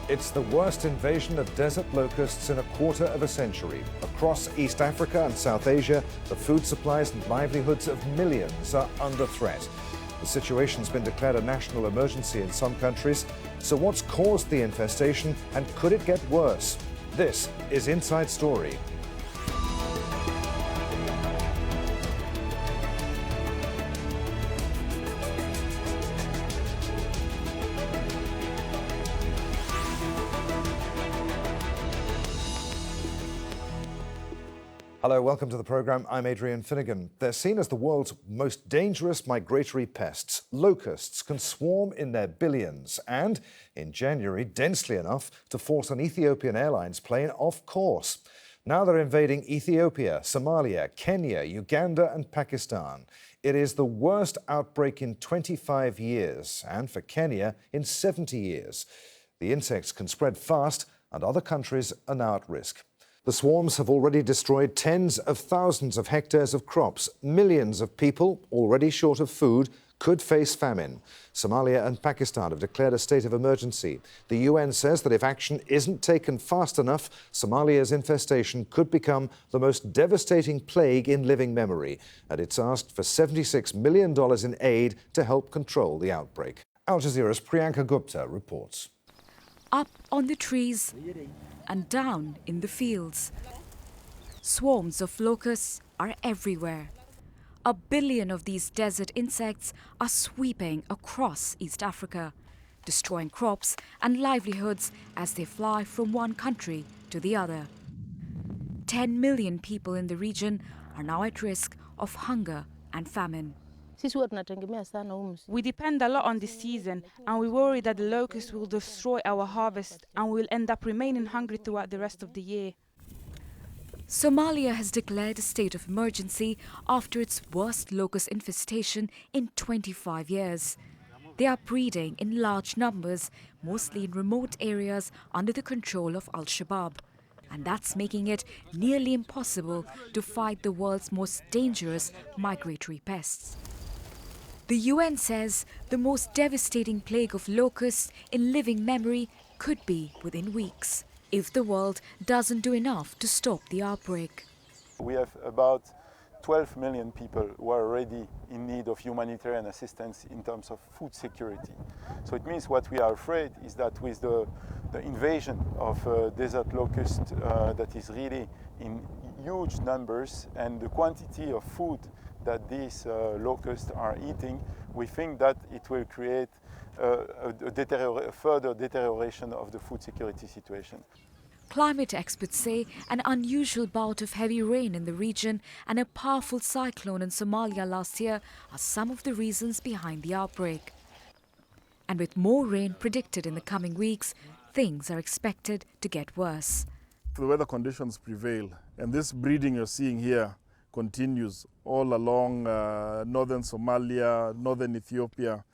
It's the worst invasion of desert locusts in a quarter of a century. Across East Africa and South Asia, the food supplies and livelihoods of millions are under threat. The situation's been declared a national emergency in some countries. So what's caused the infestation, and could it get worse? This is Inside Story. Hello, welcome to the programme. I'm Adrian Finnegan. They're seen as the world's most dangerous migratory pests. Locusts can swarm in their billions and, in January, densely enough to force an Ethiopian Airlines plane off course. Now they're invading Ethiopia, Somalia, Kenya, Uganda and Pakistan. It is the worst outbreak in 25 years and, for Kenya, in 70 years. The insects can spread fast and other countries are now at risk. The swarms have already destroyed tens of thousands of hectares of crops. Millions of people, already short of food, could face famine. Somalia and Pakistan have declared a state of emergency. The UN says that if action isn't taken fast enough, Somalia's infestation could become the most devastating plague in living memory. And it's asked for $76 million in aid to help control the outbreak. Al Jazeera's Priyanka Gupta reports. Up on the trees and down in the fields, swarms of locusts are everywhere. 1 billion of these desert insects are sweeping across East Africa, destroying crops and livelihoods as they fly from one country to the other. 10 million people in the region are now at risk of hunger and famine. We depend a lot on this season, and we worry that the locusts will destroy our harvest and we'll end up remaining hungry throughout the rest of the year. Somalia has declared a state of emergency after its worst locust infestation in 25 years. They are breeding in large numbers, mostly in remote areas under the control of Al-Shabaab. And that's making it nearly impossible to fight the world's most dangerous migratory pests. The UN says the most devastating plague of locusts in living memory could be within weeks, if the world doesn't do enough to stop the outbreak. We have about 12 million people who are already in need of humanitarian assistance in terms of food security. So it means what we are afraid is that with the invasion of desert locust that is really in huge numbers, and the quantity of food that these locusts are eating, we think that it will create a further deterioration of the food security situation. Climate experts say an unusual bout of heavy rain in the region and a powerful cyclone in Somalia last year are some of the reasons behind the outbreak. And with more rain predicted in the coming weeks, things are expected to get worse. If the weather conditions prevail, and this breeding you're seeing here continues all along northern Somalia, northern Ethiopia,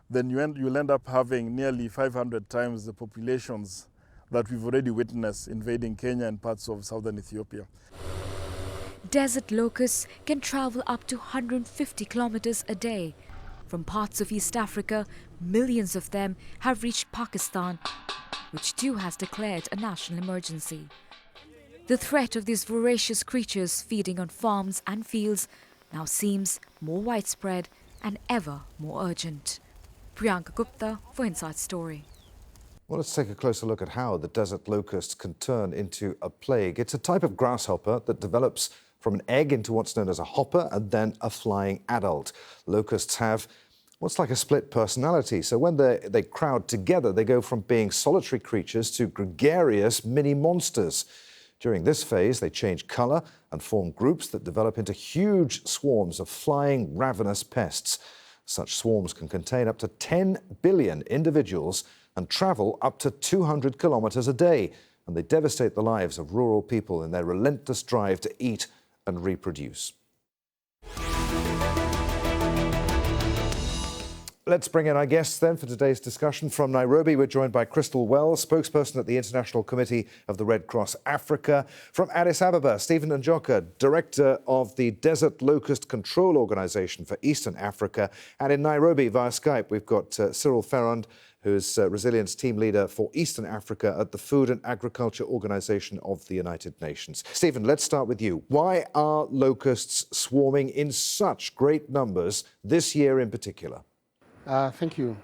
then you'll end up having nearly 500 times the populations that we've already witnessed invading Kenya and parts of southern Ethiopia. Desert locusts can travel up to 150 kilometers a day. From parts of East Africa, millions of them have reached Pakistan, which too has declared a national emergency. The threat of these voracious creatures feeding on farms and fields now seems more widespread and ever more urgent. Priyanka Gupta for Inside Story. Well, let's take a closer look at how the desert locust can turn into a plague. It's a type of grasshopper that develops from an egg into what's known as a hopper and then a flying adult. Locusts have what's like a split personality. So when they crowd together, they go from being solitary creatures to gregarious mini monsters. During this phase, they change colour and form groups that develop into huge swarms of flying, ravenous pests. Such swarms can contain up to 10 billion individuals and travel up to 200 kilometres a day. And they devastate the lives of rural people in their relentless drive to eat and reproduce. Let's bring in our guests then for today's discussion. From Nairobi, we're joined by Crystal Wells, spokesperson at the International Committee of the Red Cross Africa. From Addis Ababa, Stephen Njoka, director of the Desert Locust Control Organisation for Eastern Africa. And in Nairobi, via Skype, we've got Cyril Ferrand, who is resilience team leader for Eastern Africa at the Food and Agriculture Organization of the United Nations. Stephen, let's start with you. Why are locusts swarming in such great numbers this year in particular? Thank you.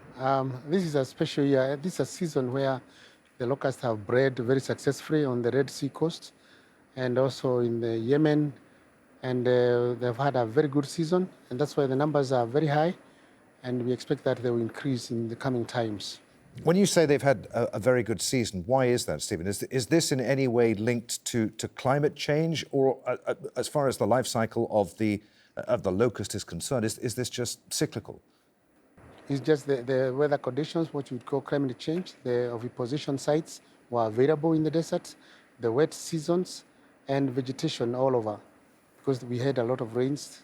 This is a special year. This is a season where the locusts have bred very successfully on the Red Sea coast and also in the Yemen, and they've had a very good season, and that's why the numbers are very high, and we expect that they will increase in the coming times. When you say they've had a very good season, why is that, Stephen? Is this in any way linked to climate change, or as far as the life cycle of the locust is concerned, is this just cyclical? It's just the weather conditions, what you would call climate change. The oviposition sites were available in the desert, the wet seasons, and vegetation all over, because we had a lot of rains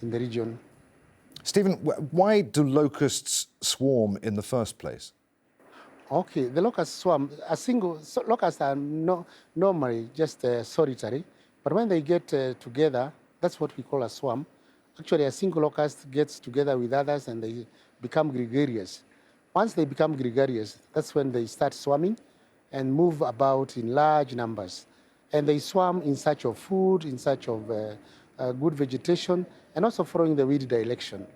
in the region. Stephen, why do locusts swarm in the first place? Okay, the locust swarm, locusts are normally just solitary, but when they get together, that's what we call a swarm. Actually, a single locust gets together with others and they become gregarious. Once they become gregarious, that's when they start swarming and move about in large numbers. And they swarm in search of food, in search of good vegetation, and also following the wind direction.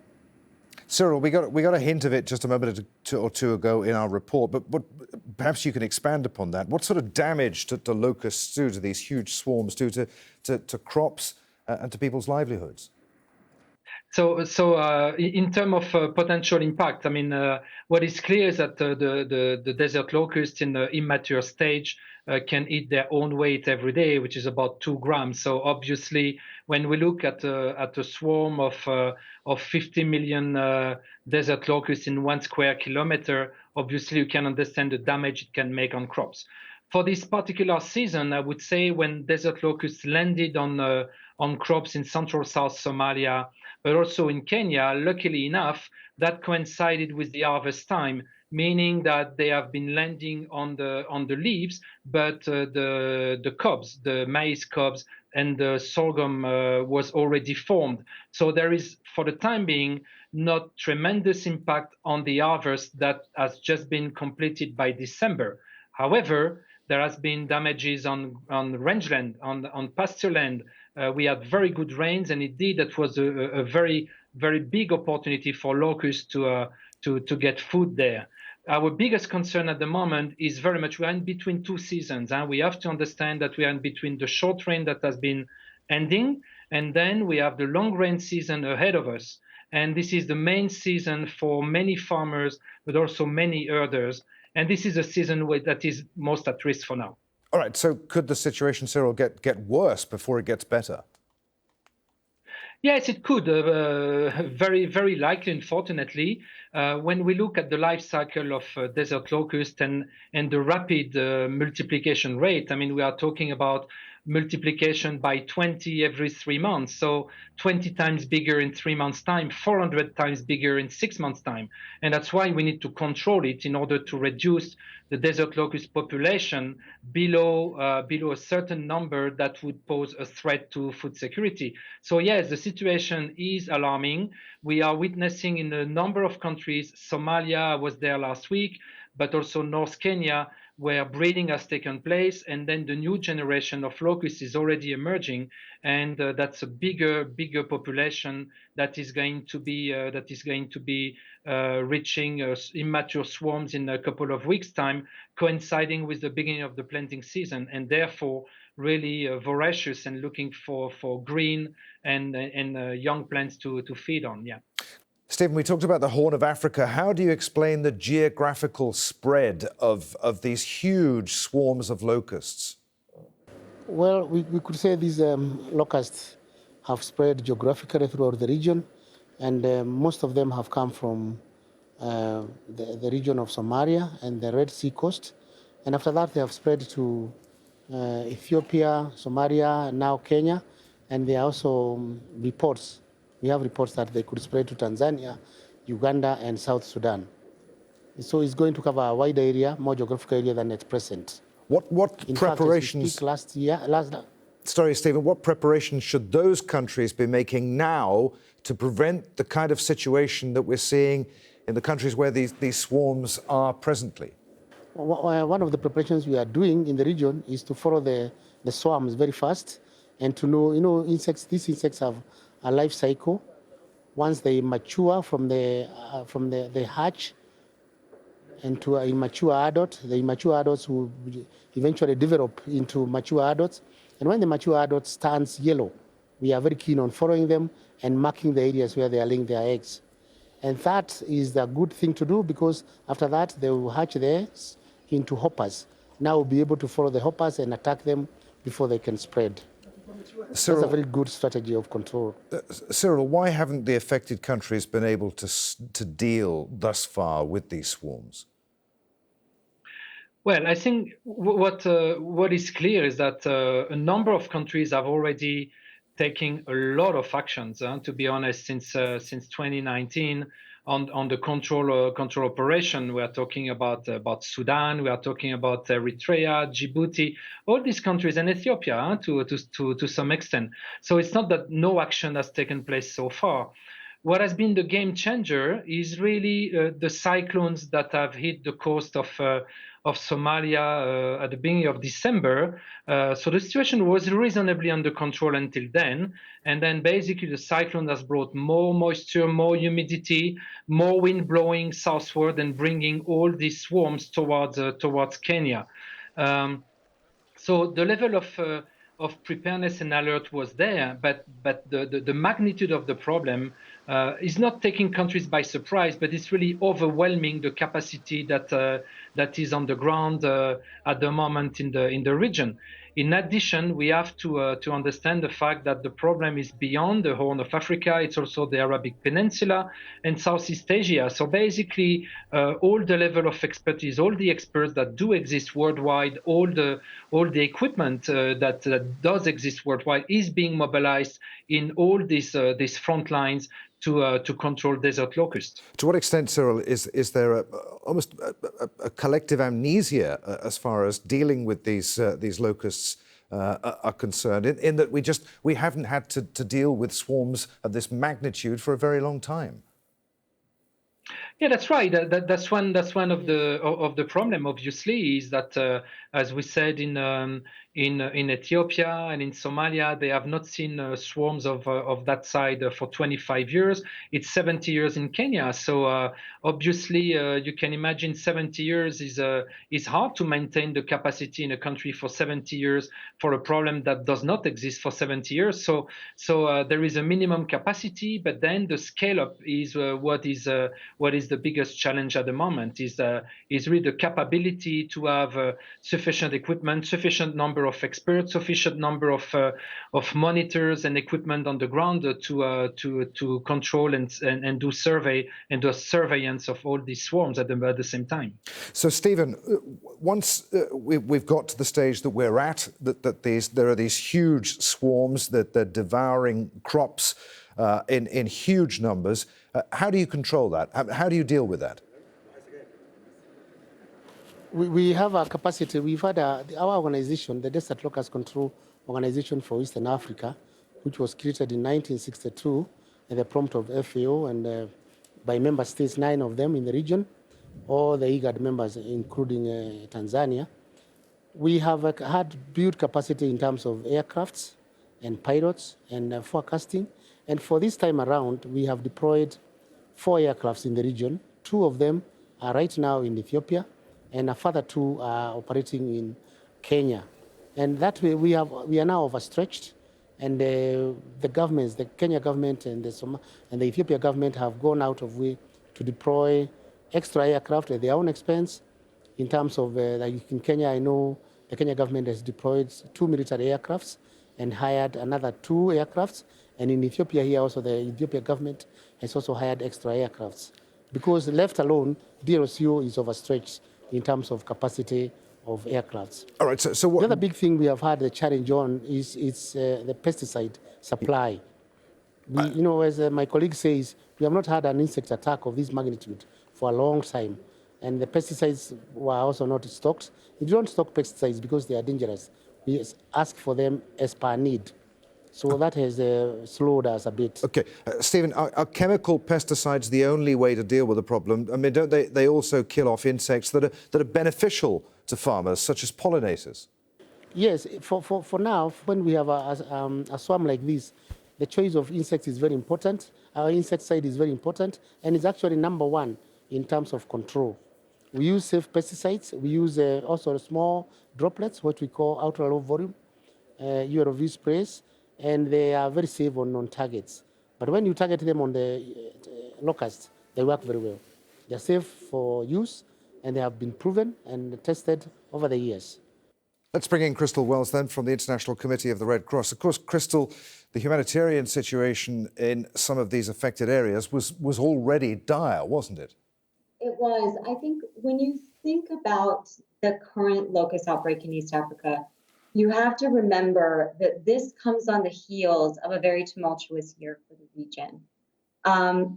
Cyril, we got a hint of it just a moment or two ago in our report, but perhaps you can expand upon that. What sort of damage do locusts do, to these huge swarms, do to crops and to people's livelihoods? So in terms of potential impact, I mean, what is clear is that the desert locust in the immature stage can eat their own weight every day, which is about 2 grams. So obviously, when we look at a swarm of 50 million desert locusts in 1 square kilometer, obviously you can understand the damage it can make on crops. For this particular season, I would say when desert locusts landed on crops in central South Somalia, but also in Kenya, luckily enough, that coincided with the harvest time, meaning that they have been landing on the leaves, but the cobs, the maize cobs, and the sorghum was already formed. So there is, for the time being, not tremendous impact on the harvest that has just been completed by December. However, there has been damages on rangeland, on pasture land. We had very good rains, and indeed that was a very, very big opportunity for locusts to get food there. Our biggest concern at the moment is very much we're in between 2 seasons. We have to understand that we are in between the short rain that has been ending, and then we have the long rain season ahead of us. And this is the main season for many farmers, but also many herders. And this is a season that is most at risk for now. All right, so could the situation, Cyril, get worse before it gets better? Yes, it could. Very, very likely, unfortunately. When we look at the life cycle of desert locust and the rapid multiplication rate, I mean, we are talking about multiplication by 20 every 3 months. So 20 times bigger in 3 months' time, 400 times bigger in 6 months' time. And that's why we need to control it in order to reduce the desert locust population below a certain number that would pose a threat to food security. So yes, the situation is alarming. We are witnessing in a number of countries. Somalia, I was there last week, but also North Kenya, where breeding has taken place, and then the new generation of locusts is already emerging, and that's a bigger population that is going to be reaching immature swarms in a couple of weeks' time, coinciding with the beginning of the planting season, and therefore really voracious and looking for green and young plants to feed on. Yeah. Stephen, we talked about the Horn of Africa. How do you explain the geographical spread of these huge swarms of locusts? Well, we could say these locusts have spread geographically throughout the region, and most of them have come from the region of Somalia and the Red Sea coast. And after that, they have spread to Ethiopia, Somalia, and now Kenya. And there are also reports. We have reports that they could spread to Tanzania, Uganda, and South Sudan. So it's going to cover a wider area, more geographical area than at present. What preparations? Sorry, Stephen. What preparations should those countries be making now to prevent the kind of situation that we're seeing in the countries where these swarms are presently? One of the preparations we are doing in the region is to follow the swarms very fast and to know, these insects have a life cycle. Once they mature from the hatch into an immature adult, the immature adults will eventually develop into mature adults. And when the mature adult turns yellow, we are very keen on following them and marking the areas where they are laying their eggs. And that is the good thing to do, because after that they will hatch their eggs into hoppers. Now we'll be able to follow the hoppers and attack them before they can spread. Cyril, that's a very good strategy of control. Cyril, why haven't the affected countries been able to deal thus far with these swarms? Well, I think what is clear is that a number of countries have already taken a lot of actions, to be honest, since 2019 on the control operation. We are talking about Sudan, we are talking about Eritrea, Djibouti, all these countries, and Ethiopia to some extent. So it's not that no action has taken place so far. What has been the game changer is really the cyclones that have hit the coast of Somalia at the beginning of December. So the situation was reasonably under control until then. And then basically the cyclone has brought more moisture, more humidity, more wind blowing southward and bringing all these swarms towards Kenya. So the level of preparedness and alert was there, but the magnitude of the problem is not taking countries by surprise, but it's really overwhelming the capacity that is on the ground at the moment in the region. In addition, we have to understand the fact that the problem is beyond the Horn of Africa. It's also the Arabic Peninsula and Southeast Asia. So basically, all the level of expertise, all the experts that do exist worldwide, all the equipment that does exist worldwide is being mobilized in all these front lines to control desert locusts. To what extent, Cyril, is there almost a collective amnesia as far as dealing with these locusts are concerned, in that we haven't had to deal with swarms of this magnitude for a very long time? Yeah, that's right. That's one of the problem. Obviously, is that as we said in Ethiopia and in Somalia, they have not seen swarms of that side for 25 years. It's 70 years in Kenya. So obviously, you can imagine 70 years is hard to maintain the capacity in a country for 70 years for a problem that does not exist for 70 years. So there is a minimum capacity, but then the scale up is what is the biggest challenge at the moment. Is really the capability to have sufficient equipment, sufficient number of experts, sufficient number of monitors and equipment on the ground to control and do survey and do surveillance of all these swarms at the same time. So, Stephen, once we've got to the stage that we're at, that there are these huge swarms that they're devouring crops in huge numbers, how do you control that? How do you deal with that? We have a capacity. We've had our organization, the Desert Locust Control Organization for Eastern Africa, which was created in 1962 at the prompt of FAO and by member states, 9 of them in the region, all the IGAD members, including Tanzania. We have had built capacity in terms of aircrafts and pilots and forecasting. And for this time around, we have deployed 4 aircrafts in the region. 2 of them are right now in Ethiopia, and a further 2 are operating in Kenya. And that way we are now overstretched, and the governments, the Kenya government and the Ethiopia government have gone out of way to deploy extra aircraft at their own expense. In terms of, like in Kenya, I know the Kenya government has deployed 2 military aircrafts and hired another 2 aircrafts. And in Ethiopia here also, the Ethiopia government has also hired extra aircrafts. Because left alone, DRCO is overstretched in terms of capacity of aircrafts. All right, so what... The other big thing we have had the challenge on is the pesticide supply. As my colleague says, we have not had an insect attack of this magnitude for a long time. And the pesticides were also not stocked. We don't stock pesticides because they are dangerous. We ask for them as per need. So that has slowed us a bit. Okay, Stephen, are chemical pesticides the only way to deal with the problem? I mean, don't they also kill off insects that are beneficial to farmers, such as pollinators? Yes, for now, when we have a swarm like this, the choice of insects is very important. Our insecticide is very important, and it's actually number one in terms of control. We use safe pesticides. We use also small droplets, what we call ultra low volume URV sprays, and they are very safe on targets. But when you target them on the locusts, they work very well. They're safe for use, and they have been proven and tested over the years. Let's bring in Crystal Wells then from the International Committee of the Red Cross. Of course, Crystal, the humanitarian situation in some of these affected areas was already dire, wasn't it? It was. I think when you think about the current locust outbreak in East Africa, you have to remember that this comes on the heels of a very tumultuous year for the region.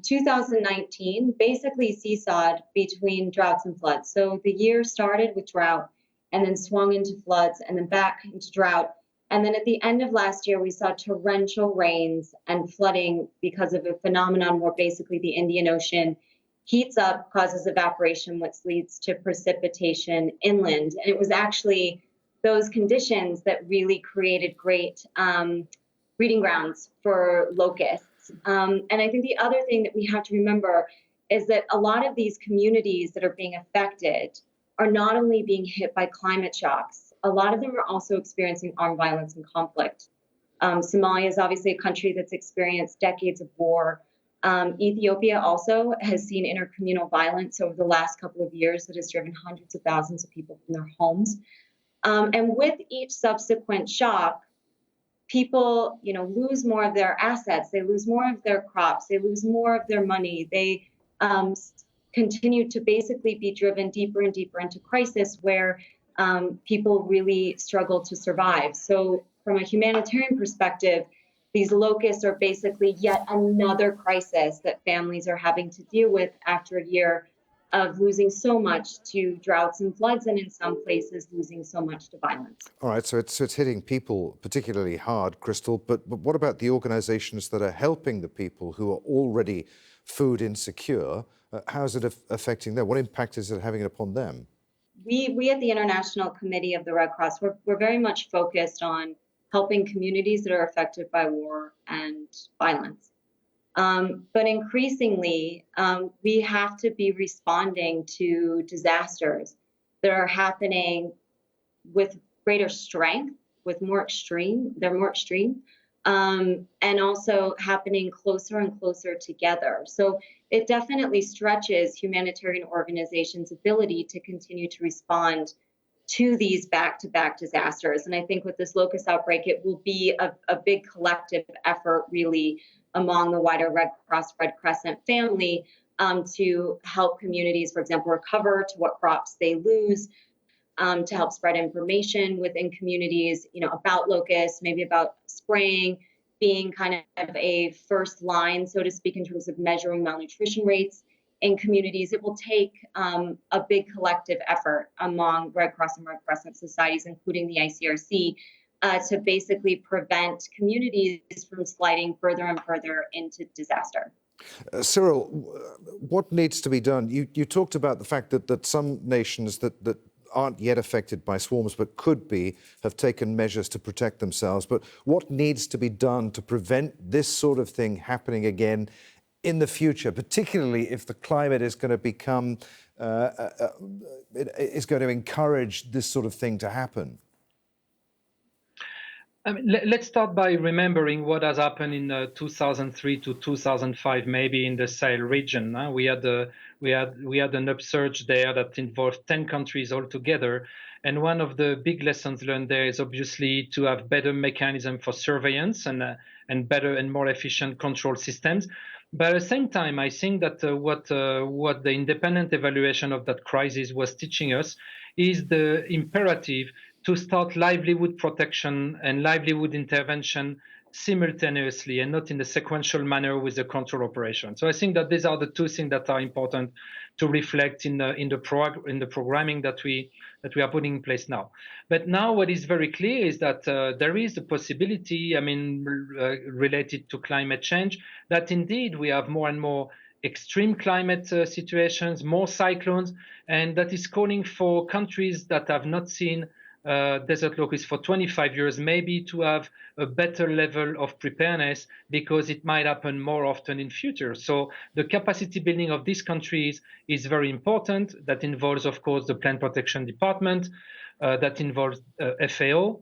2019 basically seesawed between droughts and floods. So the year started with drought and then swung into floods and then back into drought. And then at the end of last year, we saw torrential rains and flooding because of a phenomenon where basically the Indian Ocean heats up, causes evaporation, which leads to precipitation inland. And it was actually those conditions that really created great breeding grounds for locusts. And I think the other thing that we have to remember is that a lot of these communities that are being affected are not only being hit by climate shocks, a lot of them are also experiencing armed violence and conflict. Somalia is obviously a country that's experienced decades of war. Ethiopia also has seen intercommunal violence over the last couple of years that has driven hundreds of thousands of people from their homes. And with each subsequent shock, people, lose more of their assets, they lose more of their crops, they lose more of their money. They continue to basically be driven deeper and deeper into crisis where people really struggle to survive. So from a humanitarian perspective, these locusts are basically yet another crisis that families are having to deal with after a year of losing so much to droughts and floods, and in some places losing so much to violence. All right, so it's hitting people particularly hard, Crystal, but what about the organizations that are helping the people who are already food insecure? How is it affecting them? What impact is it having upon them? We at the International Committee of the Red Cross, we're very much focused on helping communities that are affected by war and violence. But increasingly, we have to be responding to disasters that are happening with greater strength, they're more extreme, and also happening closer and closer together. So it definitely stretches humanitarian organizations' ability to continue to respond to these back-to-back disasters. And I think with this locust outbreak, it will be a big collective effort really among the wider Red Cross, Red Crescent family to help communities, for example, recover to what crops they lose, to help spread information within communities, about locusts, maybe about spraying, being kind of a first line, so to speak, in terms of measuring malnutrition rates in communities. It will take a big collective effort among Red Cross and Red Crescent societies, including the ICRC, to basically prevent communities from sliding further and further into disaster. Cyril, what needs to be done? You talked about the fact that some nations that aren't yet affected by swarms but could be have taken measures to protect themselves. But what needs to be done to prevent this sort of thing happening again in the future, particularly if the climate is going to become, is going to encourage this sort of thing to happen? I mean, let's start by remembering what has happened in 2003 to 2005, maybe in the Sahel region. We had an upsurge there that involved 10 countries altogether. And one of the big lessons learned there is obviously to have better mechanism for surveillance and better and more efficient control systems. But at the same time, I think that what the independent evaluation of that crisis was teaching us is the imperative to start livelihood protection and livelihood intervention simultaneously and not in a sequential manner with the control operation. So I think that these are the two things that are important to reflect in the programming that we are putting in place now. But now what is very clear is that there is a possibility, related to climate change, that indeed we have more and more extreme climate situations, more cyclones, and that is calling for countries that have not seen desert locusts for 25 years, maybe to have a better level of preparedness, because it might happen more often in future. So the capacity building of these countries is very important. That involves, of course, the Plant Protection Department, that involves FAO,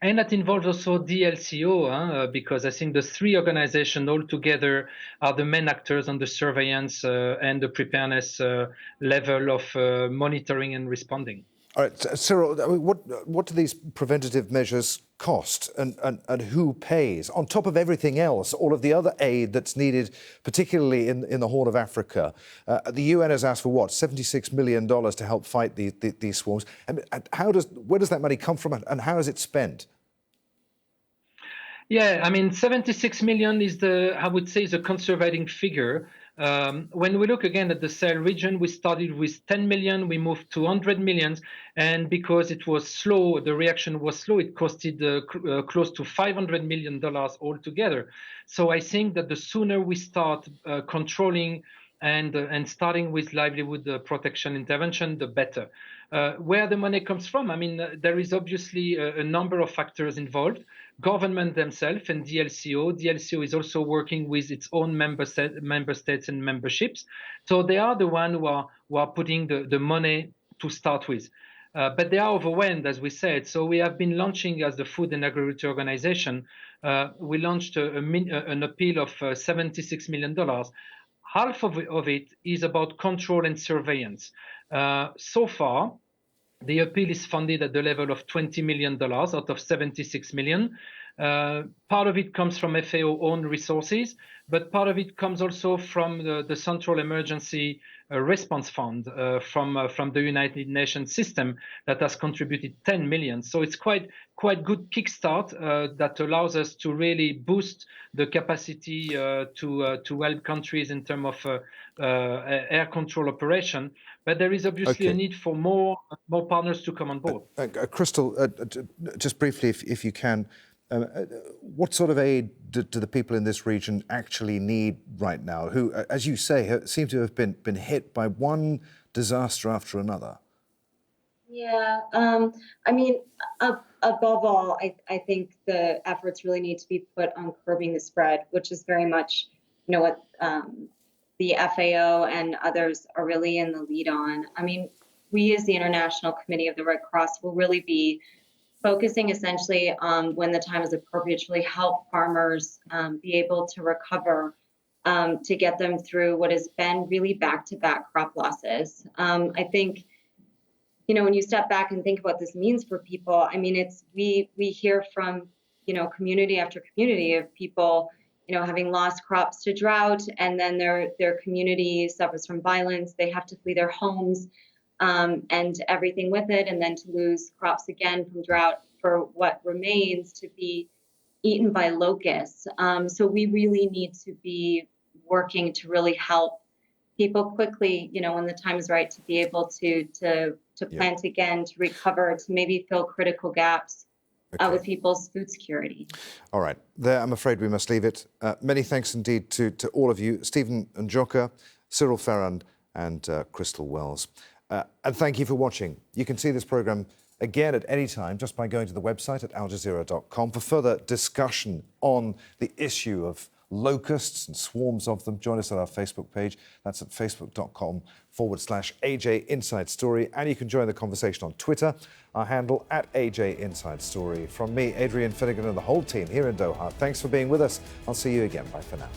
and that involves also DLCO, because I think the three organizations all together are the main actors on the surveillance and the preparedness level of monitoring and responding. All right, Cyril, what do these preventative measures cost, and who pays? On top of everything else, all of the other aid that's needed, particularly in the Horn of Africa, the UN has asked for what, $76 million to help fight these swarms. And where does that money come from, and how is it spent? Yeah, 76 million is I would say, is a conservative figure. When we look again at the Sahel region, we started with 10 million, we moved to 100 million, and because it was slow, the reaction was slow, it costed close to $500 million altogether. So I think that the sooner we start controlling and starting with livelihood protection intervention, the better. Where the money comes from, there is obviously a number of factors involved. Government themselves and DLCO. DLCO is also working with its own member states and memberships. So they are the ones who are putting the money to start with. But they are overwhelmed, as we said. So we have been launching, as the Food and Agriculture Organization, we launched an appeal of $76 million. Half of it is about control and surveillance. So far, the appeal is funded at the level of $20 million out of 76 million. Part of it comes from FAO own resources, but part of it comes also from the Central Emergency Response Fund from the United Nations system that has contributed 10 million. So it's quite good kickstart that allows us to really boost the capacity to help countries in terms of air control operation. But there is obviously a need for more partners to come on board. Crystal, just briefly, if you can, what sort of aid do the people in this region actually need right now, who, as you say, seem to have been hit by one disaster after another? Yeah, above all, I think the efforts really need to be put on curbing the spread, which is very much, what the FAO and others are really in the lead on. We as the International Committee of the Red Cross will really be focusing essentially on when the time is appropriate to really help farmers be able to recover, to get them through what has been really back-to-back crop losses. I think, when you step back and think what this means for people, we hear from, community after community of people, having lost crops to drought, and then their community suffers from violence. They have to flee their homes and everything with it, and then to lose crops again from drought for what remains to be eaten by locusts. So we really need to be working to really help people quickly, when the time is right, to be able to plant again, to recover, to maybe fill critical gaps with people's food security. All right, there, I'm afraid we must leave it. Many thanks indeed to all of you, Stephen Njoka, Cyril Ferrand, and Crystal Wells. And thank you for watching. You can see this programme again at any time just by going to the website at aljazeera.com for further discussion on the issue of locusts and swarms of them. Join us at our Facebook page. That's at facebook.com/AJ Inside Story. And you can join the conversation on Twitter, our handle at AJ Inside Story. From me, Adrian Finnegan, and the whole team here in Doha, thanks for being with us. I'll see you again. Bye for now.